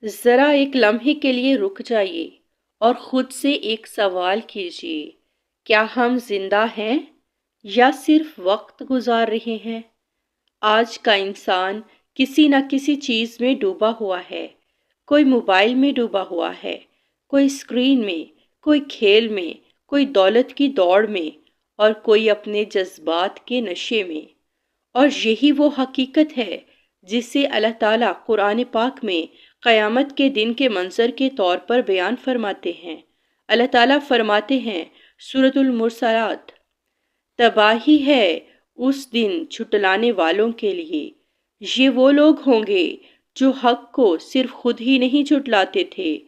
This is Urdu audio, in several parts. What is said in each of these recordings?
ذرا ایک لمحے کے لیے رک جائیے اور خود سے ایک سوال کیجیے، کیا ہم زندہ ہیں یا صرف وقت گزار رہے ہیں؟ آج کا انسان کسی نہ کسی چیز میں ڈوبا ہوا ہے۔ کوئی موبائل میں ڈوبا ہوا ہے، کوئی اسکرین میں، کوئی کھیل میں، کوئی دولت کی دوڑ میں، اور کوئی اپنے جذبات کے نشے میں۔ اور یہی وہ حقیقت ہے جسے اللہ تعالیٰ قرآن پاک میں قیامت کے دن کے منظر کے طور پر بیان فرماتے ہیں۔ اللہ تعالیٰ فرماتے ہیں سورۃ المرسلات، تباہی ہے اس دن جھٹلانے والوں کے لیے۔ یہ وہ لوگ ہوں گے جو حق کو صرف خود ہی نہیں جھٹلاتے تھے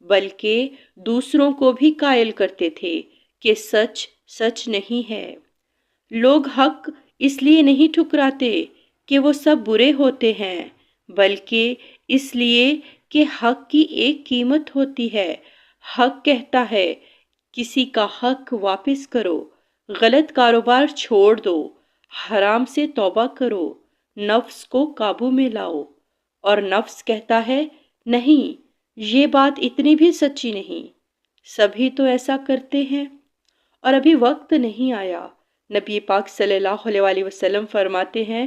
بلکہ دوسروں کو بھی قائل کرتے تھے کہ سچ سچ نہیں ہے۔ لوگ حق اس لیے نہیں ٹھکراتے کہ وہ سب برے ہوتے ہیں، بلکہ اس لیے کہ حق کی ایک قیمت ہوتی ہے۔ حق کہتا ہے کسی کا حق واپس کرو، غلط کاروبار چھوڑ دو، حرام سے توبہ کرو، نفس کو قابو میں لاؤ۔ اور نفس کہتا ہے نہیں، یہ بات اتنی بھی سچی نہیں، سبھی تو ایسا کرتے ہیں۔ اور ابھی وقت نہیں آیا۔ نبی پاک صلی اللہ علیہ وآلہ وسلم فرماتے ہیں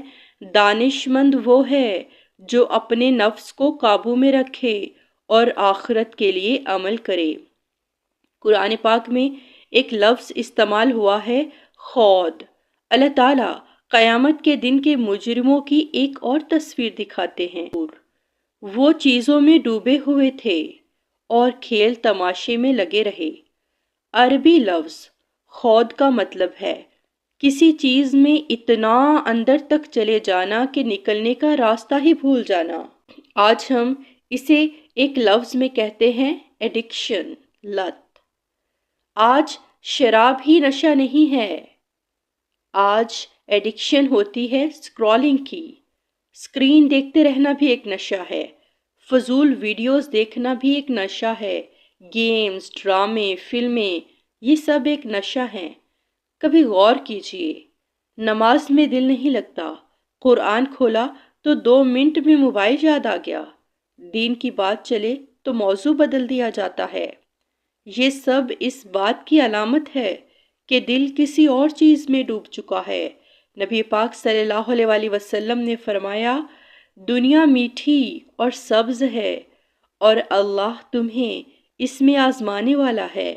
دانش مند وہ ہے جو اپنے نفس کو قابو میں رکھے اور آخرت کے لیے عمل کرے۔ قرآن پاک میں ایک لفظ استعمال ہوا ہے، خود۔ اللہ تعالیٰ قیامت کے دن کے مجرموں کی ایک اور تصویر دکھاتے ہیں۔ وہ چیزوں میں ڈوبے ہوئے تھے اور کھیل تماشے میں لگے رہے۔ عربی لفظ خود کا مطلب ہے کسی چیز میں اتنا اندر تک چلے جانا کہ نکلنے کا راستہ ہی بھول جانا۔ آج ہم اسے ایک لفظ میں کہتے ہیں ایڈکشن، لت۔ آج شراب ہی نشہ نہیں ہے، آج ایڈکشن ہوتی ہے اسکرولنگ کی۔ اسکرین دیکھتے رہنا بھی ایک نشہ ہے، فضول ویڈیوز دیکھنا بھی ایک نشہ ہے، گیمز، ڈرامے، فلمیں، یہ سب ایک نشہ ہیں۔ کبھی غور کیجئے، نماز میں دل نہیں لگتا، قرآن کھولا تو 2 منٹ میں موبائل یاد آ گیا، دین کی بات چلے تو موضوع بدل دیا جاتا ہے۔ یہ سب اس بات کی علامت ہے کہ دل کسی اور چیز میں ڈوب چکا ہے۔ نبی پاک صلی اللہ علیہ وآلہ وسلم نے فرمایا دنیا میٹھی اور سبز ہے اور اللہ تمہیں اس میں آزمانے والا ہے۔